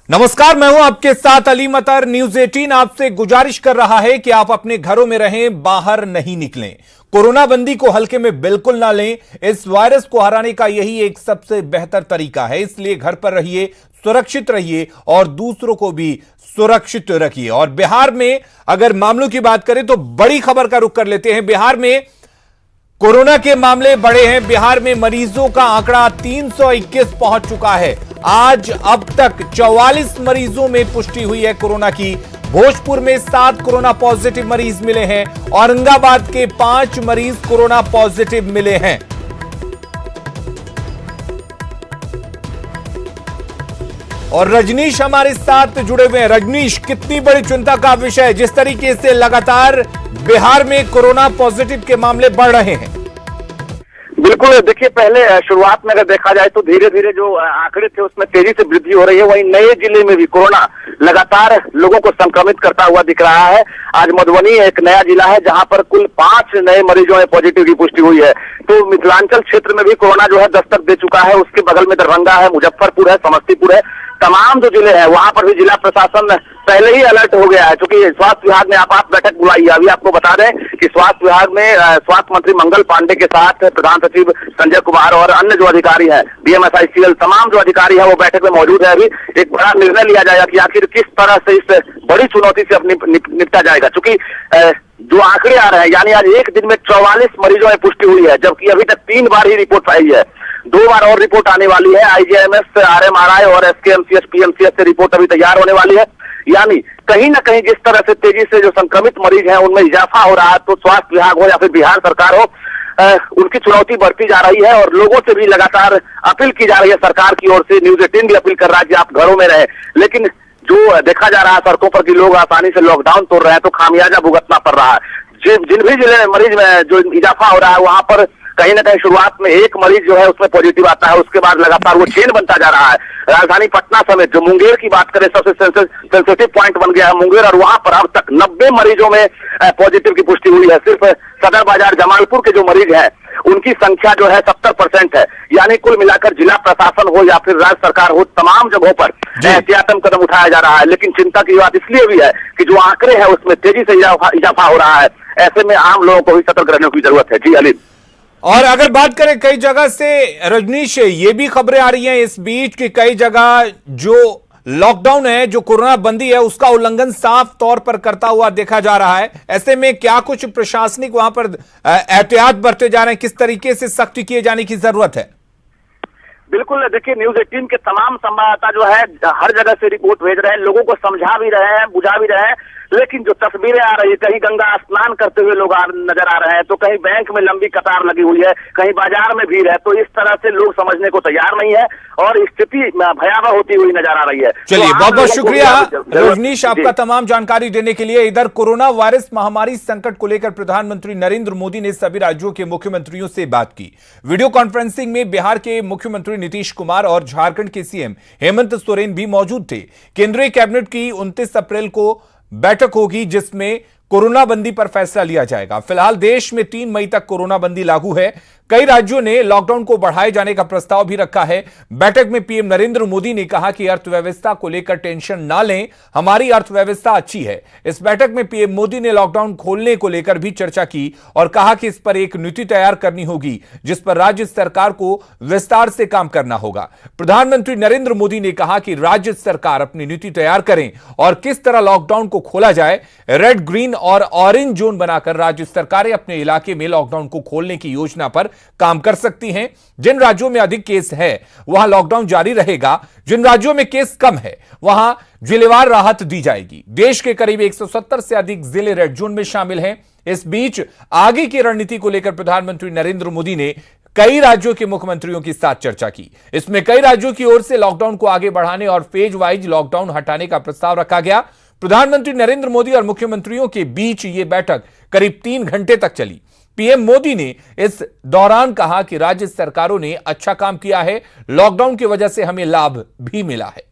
नमस्कार, मैं हूं आपके साथ अली मतर। न्यूज 18 आपसे गुजारिश कर रहा है कि आप अपने घरों में रहें, बाहर नहीं निकलें। कोरोना बंदी को हल्के में बिल्कुल ना लें। इस वायरस को हराने का यही एक सबसे बेहतर तरीका है, इसलिए घर पर रहिए, सुरक्षित रहिए और दूसरों को भी सुरक्षित रखिए। और बिहार में अगर मामलों की बात करें तो बड़ी खबर का रुख कर लेते हैं। बिहार में कोरोना के मामले बढ़े हैं। बिहार में मरीजों का आंकड़ा 321 पहुंच चुका है। आज अब तक 44 मरीजों में पुष्टि हुई है कोरोना की। भोजपुर में 7 कोरोना पॉजिटिव मरीज मिले हैं। औरंगाबाद के 5 मरीज कोरोना पॉजिटिव मिले हैं। और रजनीश हमारे साथ जुड़े हुए हैं। रजनीश, कितनी बड़ी चिंता का विषय है जिस तरीके से लगातार बिहार में कोरोना पॉजिटिव के मामले बढ़ रहे हैं। बिल्कुल, देखिए पहले शुरुआत में अगर देखा जाए तो धीरे धीरे जो आंकड़े थे उसमें तेजी से वृद्धि हो रही है। वहीं नए जिले में भी कोरोना लगातार लोगों को संक्रमित करता हुआ दिख रहा है। आज मधुबनी एक नया जिला है जहां पर कुल 5 नए मरीजों में पॉजिटिव की पुष्टि हुई है। तो मिथिलांचल क्षेत्र में भी कोरोना जो है दस्तक दे चुका है। उसके बगल में दरभंगा है, मुजफ्फरपुर है, समस्तीपुर है। तमाम जो जिले हैं वहां पर भी जिला प्रशासन पहले ही अलर्ट हो गया है, क्योंकि स्वास्थ्य विभाग ने आपात बैठक बुलाई है। अभी आपको बता दें कि स्वास्थ्य विभाग में स्वास्थ्य मंत्री मंगल पांडे के साथ प्रधान सचिव संजय कुमार और अन्य जो अधिकारी हैं, DMSICL, तमाम जो अधिकारी है वो बैठक में मौजूद है। अभी एक बड़ा निर्णय लिया जाएगा कि आखिर किस तरह से इस बड़ी चुनौती से अपनी निपटा जाएगा। क्योंकि जो आंकड़े आ रहे हैं, यानी आज एक दिन में 44 मरीजों में पुष्टि हुई है, जबकि अभी तक 3 बार ही रिपोर्ट आई है। 2 बार और रिपोर्ट आने वाली है। IJMS, RMRI और SKMCH, PMCH से रिपोर्ट अभी तैयार होने वाली है। यानी कहीं ना कहीं जिस तरह से तेजी से जो संक्रमित मरीज हैं उनमें इजाफा हो रहा है, तो स्वास्थ्य विभाग हो या फिर बिहार सरकार हो, उनकी चुनौती बढ़ती जा रही है। और लोगों से भी लगातार अपील की जा रही है सरकार की ओर से। न्यूज 18 भी अपील कर रहा है कि आप घरों में रहें। लेकिन जो देखा जा रहा है सड़कों पर कि लोग आसानी से लॉकडाउन तोड़ रहे हैं, तो खामियाजा भुगतना पड़ रहा है। जिन भी जिले में मरीज में जो इजाफा हो रहा है वहां पर कहीं ना कहीं शुरुआत में एक मरीज जो है उसमें पॉजिटिव आता है, उसके बाद लगातार वो चेन बनता जा रहा है। राजधानी पटना समेत जो मुंगेर की बात करें, सबसे सेंसिटिव पॉइंट बन गया है मुंगेर, और वहां पर अब तक 90 मरीजों में पॉजिटिव की पुष्टि हुई है। सिर्फ सदर बाजार जमालपुर के जो मरीज हैं उनकी संख्या जो है 70% है। यानी कुल मिलाकर जिला प्रशासन हो या फिर राज्य सरकार हो, तमाम जगहों पर एहतियातन कदम उठाया जा रहा है। लेकिन चिंता की बात इसलिए भी है कि जो आंकड़े हैं उसमें तेजी से इजाफा हो रहा है। ऐसे में आम लोगों को भी सतर्क रहने की जरूरत है। जी अली। और अगर बात करें कई जगह से रजनीश, ये भी खबरें आ रही हैं इस बीच कि कई जगह जो लॉकडाउन है, जो कोरोना बंदी है, उसका उल्लंघन साफ तौर पर करता हुआ देखा जा रहा है। ऐसे में क्या कुछ प्रशासनिक वहां पर एहतियात बरते जा रहे हैं, किस तरीके से सख्ती किए जाने की जरूरत है? बिल्कुल, देखिए न्यूज 18 के तमाम संवाददाता जो है हर जगह से रिपोर्ट भेज रहे हैं, लोगों को समझा भी रहे हैं, बुझा भी रहे हैं। लेकिन जो तस्वीरें आ रही है, कहीं गंगा स्नान करते हुए लोग नजर आ रहे हैं, तो कहीं बैंक में लंबी कतार लगी हुई है, कहीं बाजार में भीड़ है। तो इस तरह से लोग समझने को तैयार नहीं है और स्थिति भयावह होती हुई नजर आ रही है। चलिए, बहुत बहुत शुक्रिया रजनीश आपका तमाम जानकारी देने के लिए। इधर कोरोना वायरस महामारी संकट को लेकर प्रधानमंत्री नरेंद्र मोदी ने सभी राज्यों के मुख्यमंत्रियों से बात की। वीडियो कॉन्फ्रेंसिंग में बिहार के मुख्यमंत्री नीतीश कुमार और झारखंड के CM हेमंत सोरेन भी मौजूद थे। केंद्रीय कैबिनेट की 29 अप्रैल को बैठक होगी जिसमें कोरोना बंदी पर फैसला लिया जाएगा। फिलहाल देश में 3 मई तक कोरोना बंदी लागू है। कई राज्यों ने लॉकडाउन को बढ़ाए जाने का प्रस्ताव भी रखा है। बैठक में PM नरेंद्र मोदी ने कहा कि अर्थव्यवस्था को लेकर टेंशन ना लें, हमारी अर्थव्यवस्था अच्छी है। इस बैठक में PM मोदी ने लॉकडाउन खोलने को लेकर भी चर्चा की और कहा कि इस पर एक नीति तैयार करनी होगी जिस पर राज्य सरकार को विस्तार से काम करना होगा। प्रधानमंत्री नरेंद्र मोदी ने कहा कि राज्य सरकार अपनी नीति तैयार करें और किस तरह लॉकडाउन को खोला जाए। रेड, ग्रीन और ऑरेंज जोन बनाकर राज्य सरकारें अपने इलाके में लॉकडाउन को खोलने की योजना पर काम कर सकती हैं। जिन राज्यों में अधिक केस है वहां लॉकडाउन जारी रहेगा, जिन राज्यों में केस कम है वहां जिलेवार राहत दी जाएगी। देश के करीब 170 से अधिक जिले रेड जोन में शामिल हैं। इस बीच आगे की रणनीति को लेकर प्रधानमंत्री नरेंद्र मोदी ने कई राज्यों के मुख्यमंत्रियों के साथ चर्चा की। इसमें कई राज्यों की ओर से लॉकडाउन को आगे बढ़ाने और फेज वाइज लॉकडाउन हटाने का प्रस्ताव रखा गया। प्रधानमंत्री नरेंद्र मोदी और मुख्यमंत्रियों के बीच यह बैठक करीब 3 घंटे तक चली। PM मोदी ने इस दौरान कहा कि राज्य सरकारों ने अच्छा काम किया है, लॉकडाउन की वजह से हमें लाभ भी मिला है।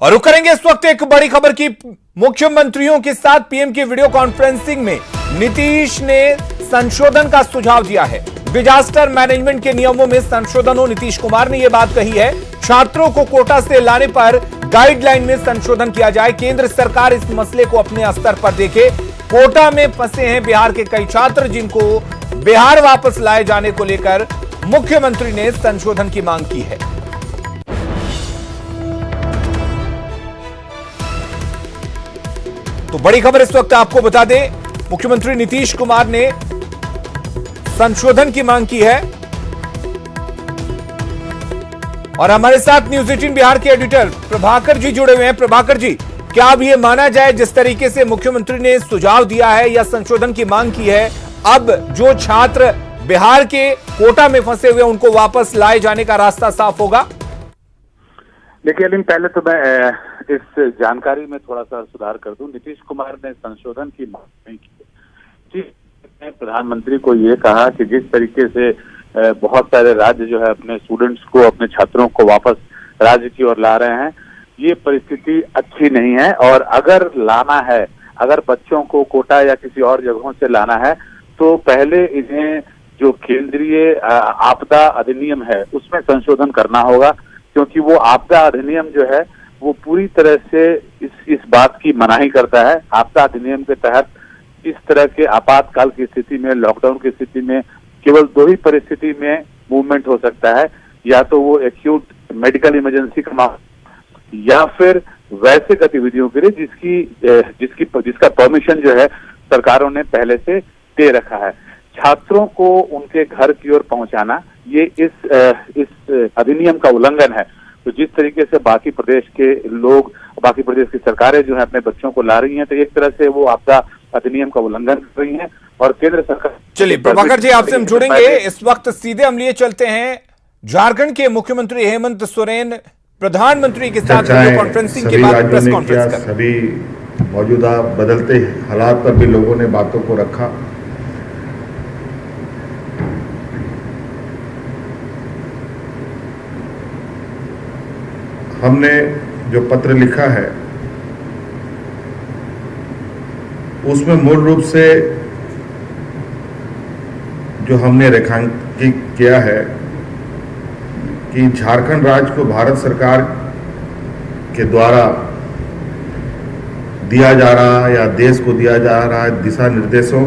और रुक करेंगे इस वक्त एक बड़ी खबर की। मुख्यमंत्रियों के साथ पीएम की वीडियो कॉन्फ्रेंसिंग में नीतीश ने संशोधन का सुझाव दिया है। डिजास्टर मैनेजमेंट के नियमों में संशोधन हो, नीतीश कुमार ने यह बात कही है। छात्रों को कोटा से लाने पर गाइडलाइन में संशोधन किया जाए। केंद्र सरकार इस मसले को अपने स्तर पर देखे। कोटा में फंसे हैं बिहार के कई छात्र, जिनको बिहार वापस लाए जाने को लेकर मुख्यमंत्री ने संशोधन की मांग की है। तो बड़ी खबर इस वक्त आपको बता दें, मुख्यमंत्री नीतीश कुमार ने संशोधन की मांग की है। और हमारे साथ न्यूज 18 बिहार के एडिटर प्रभाकर जी जुड़े हुए हैं। प्रभाकर जी, क्या अब यह माना जाए जिस तरीके से मुख्यमंत्री ने सुझाव दिया है या संशोधन की मांग की है, अब जो छात्र बिहार के कोटा में फंसे हुए उनको वापस लाए जाने का रास्ता साफ होगा? देखिए अलीम, पहले तो मैं इस जानकारी में थोड़ा सा सुधार कर दूं। नीतीश कुमार ने संशोधन की मांग नहीं की। प्रधानमंत्री को ये कहा कि जिस तरीके से बहुत सारे राज्य जो है अपने स्टूडेंट्स को, अपने छात्रों को वापस राज्य की ओर ला रहे हैं, ये परिस्थिति अच्छी नहीं है। और अगर लाना है, अगर बच्चों को कोटा या किसी और जगहों से लाना है, तो पहले इन्हें जो केंद्रीय आपदा अधिनियम है उसमें संशोधन करना होगा, क्योंकि वो आपदा अधिनियम जो है वो पूरी तरह से इस बात की मनाही करता है। आपदा अधिनियम के तहत इस तरह के आपातकाल की स्थिति में, लॉकडाउन की स्थिति में केवल दो ही परिस्थिति में मूवमेंट हो सकता है, या तो वो एक्यूट मेडिकल इमरजेंसी का मामला या फिर वैसे गतिविधियों के लिए जिसका परमिशन जो है सरकारों ने पहले से दे रखा है। छात्रों को उनके घर की ओर पहुंचाना ये इस अधिनियम का उल्लंघन है। तो जिस तरीके से बाकी प्रदेश के लोग, बाकी प्रदेश की सरकारें जो है अपने बच्चों को ला रही हैं, तो एक तरह से वो आपदा अधिनियम का उल्लंघन कर रही हैं और केंद्र सरकार। चलिए प्रभाकर जी, आपसे हम जुड़ेंगे। इस वक्त सीधे हम लिए चलते हैं झारखंड के मुख्यमंत्री हेमंत सोरेन प्रधानमंत्री के साथ वीडियो कॉन्फ्रेंसिंग के बाद प्रेस कॉन्फ्रेंस कर। सभी मौजूदा बदलते हालात पर भी लोगों ने बातों को रखा। हमने जो पत्र लिखा है उसमें मूल रूप से जो हमने रेखांकित किया है कि झारखंड राज्य को भारत सरकार के द्वारा दिया जा रहा या देश को दिया जा रहा दिशा निर्देशों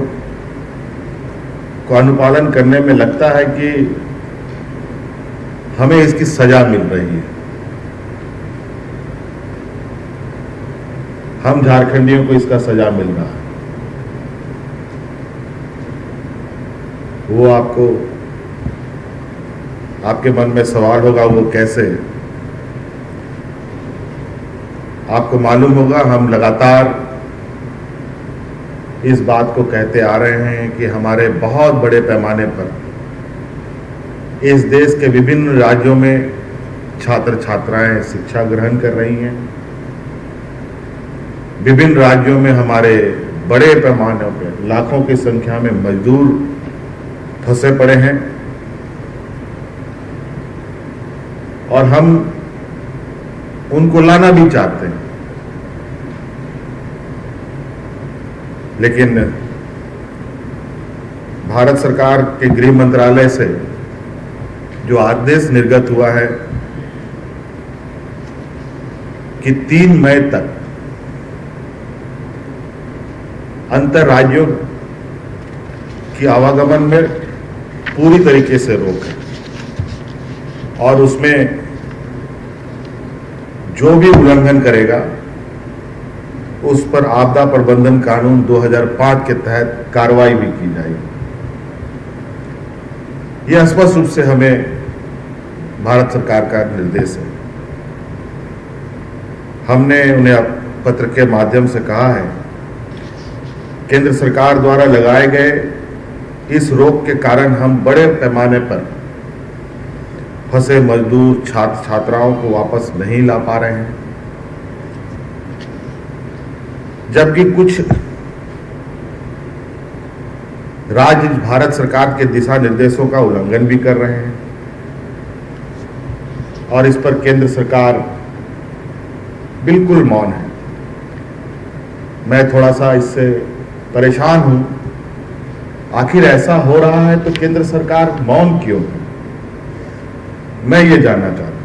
को अनुपालन करने में लगता है कि हमें इसकी सजा मिल रही है। हम झारखंडियों को इसका सजा मिल रहा है। वो आपके मन में सवाल होगा, वो कैसे? आपको मालूम होगा हम लगातार इस बात को कहते आ रहे हैं कि हमारे बहुत बड़े पैमाने पर इस देश के विभिन्न राज्यों में छात्र छात्राएं शिक्षा ग्रहण कर रही हैं। विभिन्न राज्यों में हमारे बड़े पैमाने पर लाखों की संख्या में मजदूर फंसे पड़े हैं और हम उनको लाना भी चाहते हैं, लेकिन भारत सरकार के गृह मंत्रालय से जो आदेश निर्गत हुआ है कि 3 मई तक अंतर राज्यों की आवागमन में पूरी तरीके से रोक है और उसमें जो भी उल्लंघन करेगा उस पर आपदा प्रबंधन कानून 2005 के तहत कार्रवाई भी की जाएगी। यह स्पष्ट रूप से हमें भारत सरकार का निर्देश है। हमने उन्हें पत्र के माध्यम से कहा है, केंद्र सरकार द्वारा लगाए गए इस रोक के कारण हम बड़े पैमाने पर फंसे मजदूर छात्र छात्राओं को वापस नहीं ला पा रहे हैं, जबकि कुछ राज्य भारत सरकार के दिशा निर्देशों का उल्लंघन भी कर रहे हैं और इस पर केंद्र सरकार बिल्कुल मौन है। मैं थोड़ा सा इससे परेशान हूं। आखिर ऐसा हो रहा है तो केंद्र सरकार मौन क्यों है? मैं ये जानना चाहता हूं।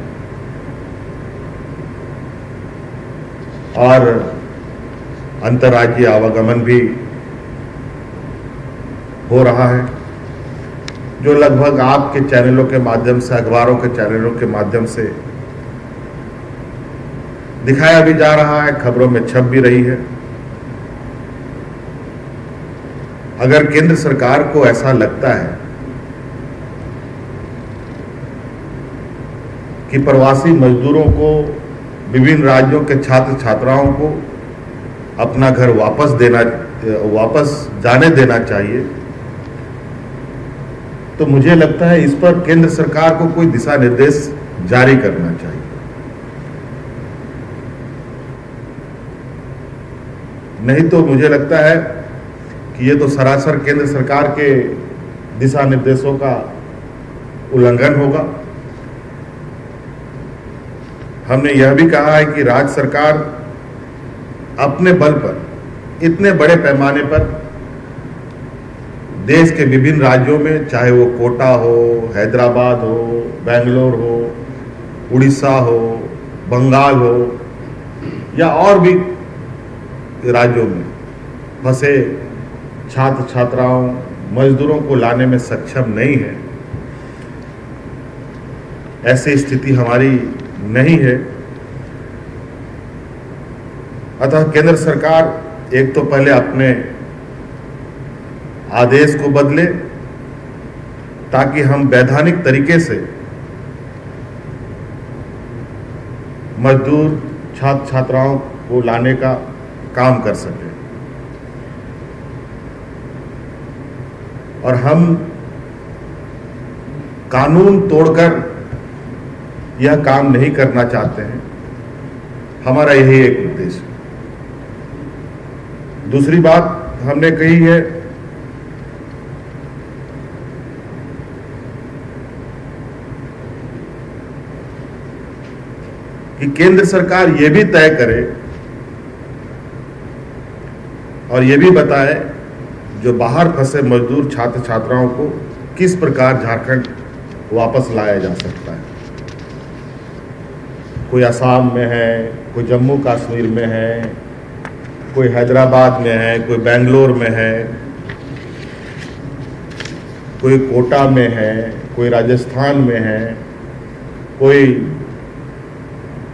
और अंतर्राज्यीय आवागमन भी हो रहा है, जो लगभग आपके चैनलों के माध्यम से, अखबारों के चैनलों के माध्यम से दिखाया भी जा रहा है, खबरों में छप भी रही है। अगर केंद्र सरकार को ऐसा लगता है कि प्रवासी मजदूरों को, विभिन्न राज्यों के छात्र छात्राओं को अपना घर वापस जाने देना चाहिए, तो मुझे लगता है इस पर केंद्र सरकार को कोई दिशा निर्देश जारी करना चाहिए। नहीं तो मुझे लगता है कि ये तो सरासर केंद्र सरकार के दिशा निर्देशों का उल्लंघन होगा। हमने यह भी कहा है कि राज्य सरकार अपने बल पर, इतने बड़े पैमाने पर देश के विभिन्न राज्यों में, चाहे वो कोटा हो, हैदराबाद हो, बेंगलोर हो, उड़ीसा हो, बंगाल हो या और भी राज्यों में फंसे छात्र छात्राओं, मजदूरों को लाने में सक्षम नहीं है। ऐसी स्थिति हमारी नहीं है। अतः केंद्र सरकार एक तो पहले अपने आदेश को बदले, ताकि हम वैधानिक तरीके से मजदूर छात्र छात्राओं को लाने का काम कर सकें। और हम कानून तोड़कर यह काम नहीं करना चाहते हैं। हमारा यही एक उद्देश्य है। दूसरी बात हमने कही है कि केंद्र सरकार ये भी तय करे और ये भी बताए जो बाहर फंसे मजदूर छात्र छात्राओं को किस प्रकार झारखंड वापस लाया जा सकता है। कोई असम में है, कोई जम्मू कश्मीर में है, कोई हैदराबाद में है, कोई बेंगलोर में है, कोई कोटा में है, कोई राजस्थान में है, कोई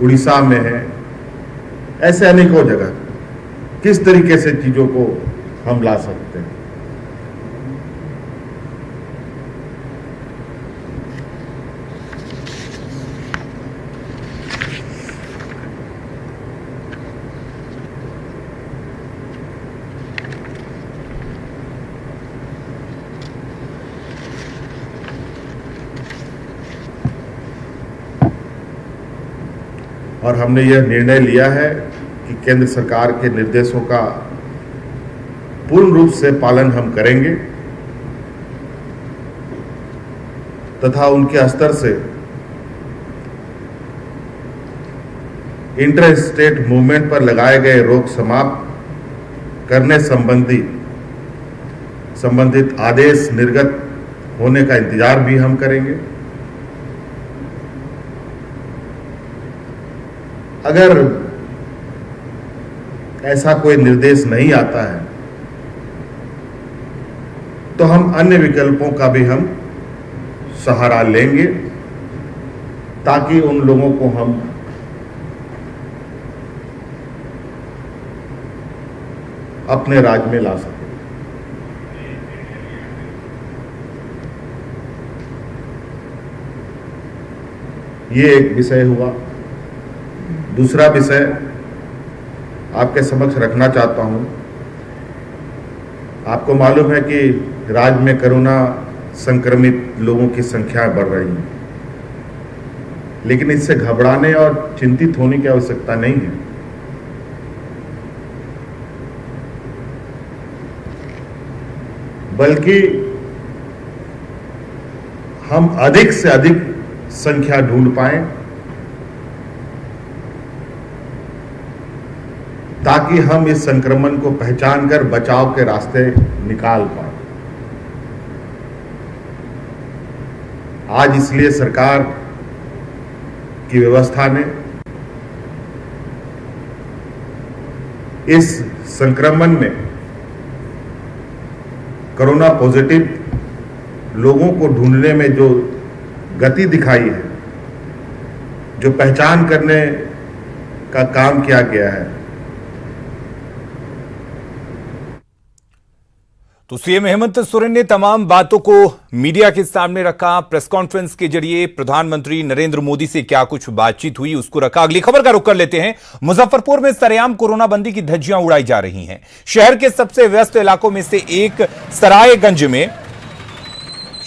उड़ीसा में है। ऐसे अनेकों जगह किस तरीके से चीजों को हम ला सकते हैं। और हमने यह निर्णय लिया है कि केंद्र सरकार के निर्देशों का पूर्ण रूप से पालन हम करेंगे तथा उनके स्तर से इंटर स्टेट मूवमेंट पर लगाए गए रोक समाप्त करने संबंधित आदेश निर्गत होने का इंतजार भी हम करेंगे। अगर ऐसा कोई निर्देश नहीं आता है तो हम अन्य विकल्पों का भी हम सहारा लेंगे, ताकि उन लोगों को हम अपने राज्य में ला सकें। ये एक विषय हुआ। दूसरा विषय आपके समक्ष रखना चाहता हूं। आपको मालूम है कि राज्य में कोरोना संक्रमित लोगों की संख्या बढ़ रही है, लेकिन इससे घबराने और चिंतित होने की आवश्यकता नहीं है। बल्कि हम अधिक से अधिक संख्या ढूंढ पाएं ताकि हम इस संक्रमण को पहचान कर बचाव के रास्ते निकाल पाए। आज इसलिए सरकार की व्यवस्था ने इस संक्रमण में कोरोना पॉजिटिव लोगों को ढूंढने में जो गति दिखाई है, जो पहचान करने का काम किया गया है, तो सीएम हेमंत सोरेन ने तमाम बातों को मीडिया के सामने रखा। प्रेस कॉन्फ्रेंस के जरिए प्रधानमंत्री नरेंद्र मोदी से क्या कुछ बातचीत हुई उसको रखा। अगली खबर का रुख कर लेते हैं। मुजफ्फरपुर में सरेआम कोरोना बंदी की धज्जियां उड़ाई जा रही हैं। शहर के सबसे व्यस्त इलाकों में से एक सरायगंज में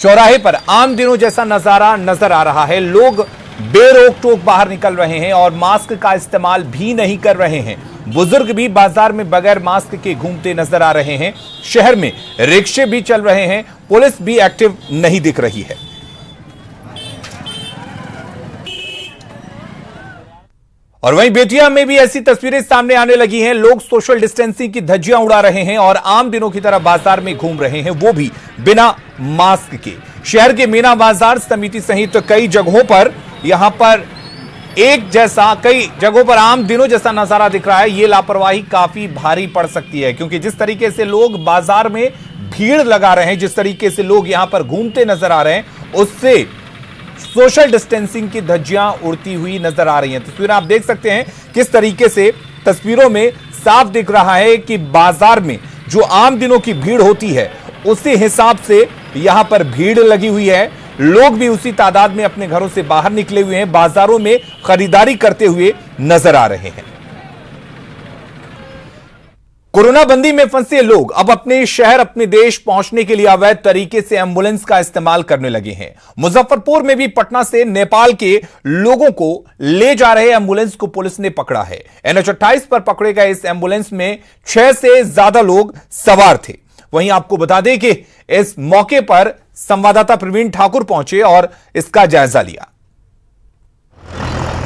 चौराहे पर आम दिनों जैसा नजारा नजर आ रहा है। लोग बेरोक टोक बाहर निकल रहे हैं और मास्क का इस्तेमाल भी नहीं कर रहे हैं। बुजुर्ग भी बाजार में बगैर मास्क के घूमते नजर आ रहे हैं। शहर में रिक्शे भी चल रहे हैं। पुलिस भी एक्टिव नहीं दिख रही है। और वहीं बेतिया में भी ऐसी तस्वीरें सामने आने लगी हैं। लोग सोशल डिस्टेंसिंग की धज्जियां उड़ा रहे हैं और आम दिनों की तरह बाजार में घूम रहे हैं, वो भी बिना मास्क के। शहर के मीना बाजार समिति सहित कई जगहों पर यहां पर एक जैसा, कई जगहों पर आम दिनों जैसा नजारा दिख रहा है। यह लापरवाही काफी भारी पड़ सकती है, क्योंकि जिस तरीके से लोग बाजार में भीड़ लगा रहे हैं, जिस तरीके से लोग यहां पर घूमते नजर आ रहे हैं, उससे सोशल डिस्टेंसिंग की धज्जियां उड़ती हुई नजर आ रही हैं। तस्वीरें आप देख सकते हैं किस तरीके से तस्वीरों में साफ दिख रहा है कि बाजार में जो आम दिनों की भीड़ होती है उसी हिसाब से यहां पर भीड़ लगी हुई है। लोग भी उसी तादाद में अपने घरों से बाहर निकले हुए हैं, बाजारों में खरीदारी करते हुए नजर आ रहे हैं। कोरोना बंदी में फंसे लोग अब अपने शहर, अपने देश पहुंचने के लिए अवैध तरीके से एम्बुलेंस का इस्तेमाल करने लगे हैं। मुजफ्फरपुर में भी पटना से नेपाल के लोगों को ले जा रहे एम्बुलेंस को पुलिस ने पकड़ा है। NH 28 पर पकड़े गए इस एम्बुलेंस में 6 से ज्यादा लोग सवार थे। वहीं आपको बता दें कि इस मौके पर संवाददाता प्रवीण ठाकुर पहुंचे और इसका जायजा लिया।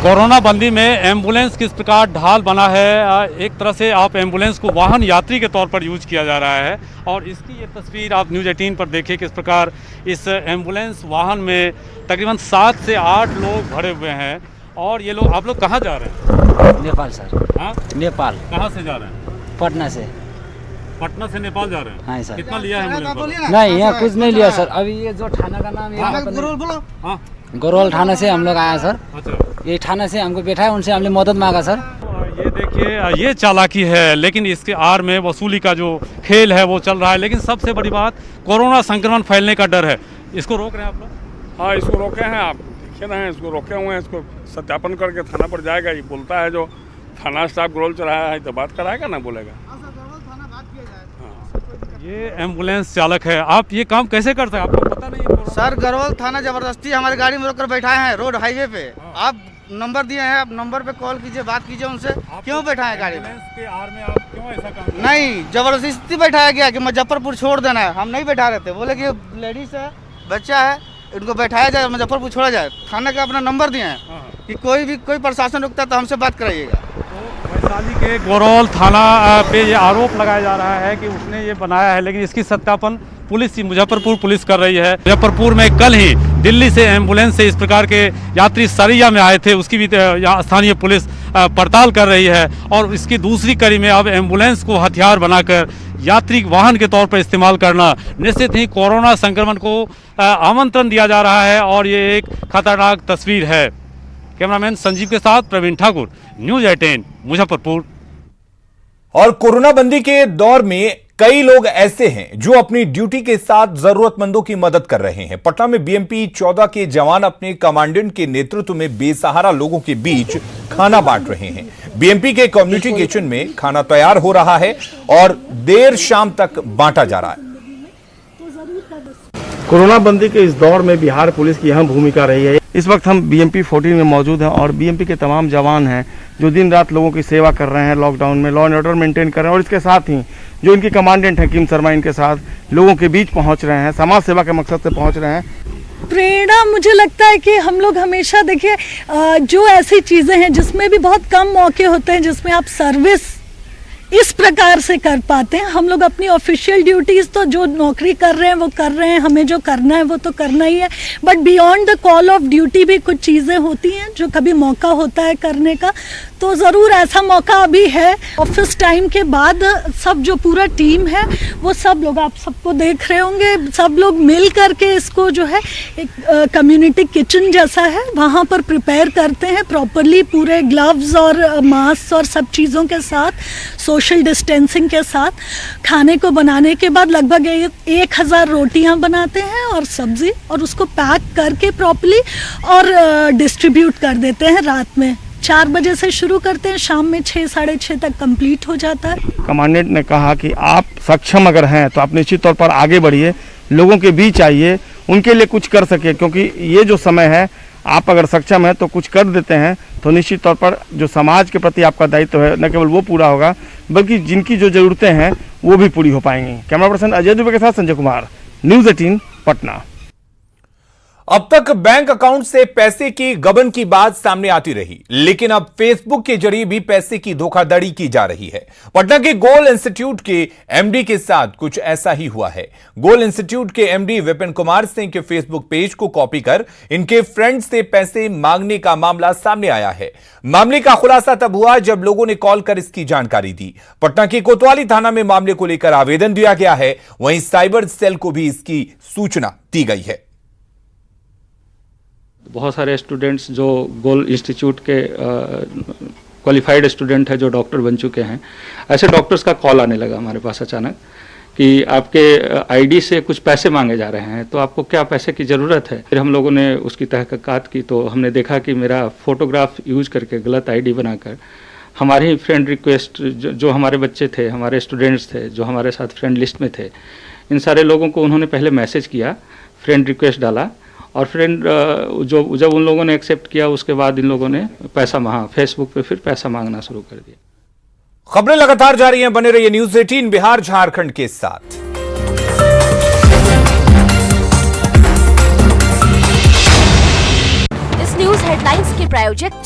कोरोना बंदी में एम्बुलेंस किस प्रकार ढाल बना है। एक तरह से आप एम्बुलेंस को वाहन यात्री के तौर पर यूज किया जा रहा है और इसकी ये तस्वीर आप न्यूज़ 18 पर देखिए किस प्रकार इस एम्बुलेंस वाहन में तकरीबन 7 से 8 लोग भरे हुए हैं। और ये लोग, आप लोग कहाँ जा रहे हैं? नेपाल सर। हाँ, नेपाल। कहाँ से जा रहे हैं? पटना से। पटना से नेपाल जा रहे हैं? हाँ सर। कितना लिया है एम्बुलेंस? नहीं, यहाँ कुछ नहीं लिया सर। अभी ये जो थाना का नाम गोरवल थाना से हम लोग आया सर। अच्छा, ये थाना से हमको बैठा है, उनसे हमने मदद मांगा सर। ये देखिए, ये चालाकी है, लेकिन इसके आड़ में वसूली का जो खेल है वो चल रहा है। लेकिन सबसे बड़ी बात, कोरोना संक्रमण फैलने का डर है। इसको रोक रहे हैं आप लोग? हाँ, इसको रोके हैं, आप देखे रहे हैं, इसको रोके हुए हैं। इसको सत्यापन करके थाना पर जाएगा। ये बोलता है, जो थाना स्टाफ गोल चढ़ाया है तो बात कराएगा ना, बोलेगा। ये एम्बुलेंस चालक है। आप ये काम कैसे करते हैं? आपको पता नहीं है? सर, गरवल थाना जबरदस्ती हमारी गाड़ी में रोककर बैठाए हैं रोड हाईवे पे। आप नंबर दिए हैं, आप नंबर पे कॉल कीजिए, बात कीजिए उनसे। क्यों बैठाए हैं गाड़ी में? के आड़ में आप क्यों ऐसा काम? नहीं, जबरदस्ती बैठाया गया कि मुजफ्फरपुर छोड़ देना है। हम नहीं बैठा रहे थे, बोले कि लेडीज है, बच्चा है, इनको बैठाया जाए, मुजफ्फरपुर छोड़ा जाए। थाना का अपना नंबर दिए हैं कि कोई प्रशासन रुकता है तो हमसे बात कराइएगा। वैशाली के गोरौल थाना पे ये आरोप लगाया जा रहा है कि उसने ये बनाया है, लेकिन इसकी सत्यापन पुलिस, मुजफ्फरपुर पुलिस कर रही है। मुजफ्फरपुर में कल ही दिल्ली से एम्बुलेंस से इस प्रकार के यात्री सरिया में आए थे, उसकी भी यहाँ स्थानीय पुलिस पड़ताल कर रही है। और इसकी दूसरी कड़ी में अब एम्बुलेंस को हथियार बनाकर यात्री वाहन के तौर पर इस्तेमाल करना निश्चित ही कोरोना संक्रमण को आमंत्रण दिया जा रहा है और ये एक खतरनाक तस्वीर है। कैमरामैन संजीव के साथ प्रवीण ठाकुर, न्यूज़ 18 मुजफ्फरपुर। और कोरोना बंदी के दौर में कई लोग ऐसे हैं जो अपनी ड्यूटी के साथ जरूरतमंदों की मदद कर रहे हैं। पटना में BMP 14 के जवान अपने कमांडेंट के नेतृत्व में बेसहारा लोगों के बीच खाना बांट रहे हैं। BMP के कम्युनिटी किचन में खाना तैयार हो रहा है और देर शाम तक बांटा जा रहा है। कोरोना बंदी के इस दौर में बिहार पुलिस की अहम भूमिका रही है। इस वक्त हम BMP 14 में मौजूद हैं और BMP के तमाम जवान हैं जो दिन रात लोगों की सेवा कर रहे हैं, लॉकडाउन में लॉ एंड ऑर्डर मेंटेन कर रहे हैं। और इसके साथ ही जो इनकी कमांडेंट हैं किम शर्मा, इनके साथ लोगों के बीच पहुंच रहे हैं, समाज सेवा के मकसद से पहुंच रहे हैं। प्रेरणा, मुझे लगता है कि हम लोग हमेशा देखिए, जो ऐसी चीज़ें हैं जिसमें भी बहुत कम मौके होते हैं जिसमें आप सर्विस इस प्रकार से कर पाते हैं। हम लोग अपनी ऑफिशियल ड्यूटीज तो जो नौकरी कर रहे हैं वो कर रहे हैं, हमें जो करना है वो तो करना ही है, but beyond the call of duty भी कुछ चीज़ें होती हैं जो कभी मौका होता है करने का, तो ज़रूर ऐसा मौका अभी है। ऑफिस टाइम के बाद सब जो पूरा टीम है वो सब लोग, आप सबको देख रहे होंगे, सब लोग मिल करके इसको जो है एक कम्युनिटी किचन जैसा है वहाँ पर प्रिपेयर करते हैं प्रॉपरली, पूरे ग्लव्स और मास्क और सब चीज़ों के साथ, सोशल डिस्टेंसिंग के साथ। खाने को बनाने के बाद लगभग 1000 रोटियां बनाते हैं और सब्जी, और उसको पैक करके प्रॉपरली और डिस्ट्रीब्यूट कर देते हैं। रात में 4 बजे से शुरू करते हैं, शाम में 6 साढ़े 6 तक कंप्लीट हो जाता है। कमांडेंट ने कहा कि आप सक्षम अगर हैं तो आप निश्चित तौर पर आगे बढ़िए, लोगों के बीच आइए, उनके लिए कुछ कर सके, क्योंकि ये जो समय है आप अगर सक्षम हैं तो कुछ कर देते हैं तो निश्चित तौर पर जो समाज के प्रति आपका दायित्व है न केवल वो पूरा होगा बल्कि जिनकी जो ज़रूरतें हैं वो भी पूरी हो पाएंगी। कैमरा पर्सन अजय दुबे के साथ संजय कुमार, न्यूज़ 18 पटना। अब तक बैंक अकाउंट से पैसे की गबन की बात सामने आती रही, लेकिन अब फेसबुक के जरिए भी पैसे की धोखाधड़ी की जा रही है। पटना के गोल इंस्टीट्यूट के एमडी के साथ कुछ ऐसा ही हुआ है। गोल इंस्टीट्यूट के एमडी विपिन कुमार सिंह के फेसबुक पेज को कॉपी कर इनके फ्रेंड से पैसे मांगने का मामला सामने आया है। मामले का खुलासा तब हुआ जब लोगों ने कॉल कर इसकी जानकारी दी। पटना के कोतवाली थाना में मामले को लेकर आवेदन दिया गया है, वहीं साइबर सेल को भी इसकी सूचना दी गई है। बहुत सारे स्टूडेंट्स जो गोल इंस्टीट्यूट के क्वालिफाइड स्टूडेंट है जो डॉक्टर बन चुके हैं, ऐसे डॉक्टर्स का कॉल आने लगा हमारे पास अचानक कि आपके आईडी से कुछ पैसे मांगे जा रहे हैं, तो आपको क्या पैसे की ज़रूरत है। फिर हम लोगों ने उसकी तहकीकात की तो हमने देखा कि मेरा फोटोग्राफ यूज करके गलत आईडी बनाकर हमारे ही फ्रेंड रिक्वेस्ट जो हमारे बच्चे थे, हमारे स्टूडेंट्स थे जो हमारे साथ फ्रेंड लिस्ट में थे, इन सारे लोगों को उन्होंने पहले मैसेज किया, फ्रेंड रिक्वेस्ट डाला और फ्रेंड जब उन लोगों ने एक्सेप्ट किया उसके बाद इन लोगों ने पैसा फेसबुक पे फिर पैसा मांगना शुरू कर दिया। खबरें लगातार जारी हैं, बने रहिए न्यूज़ 18 बिहार झारखंड के साथ। इस न्यूज़ हेडलाइंस के प्रायोजक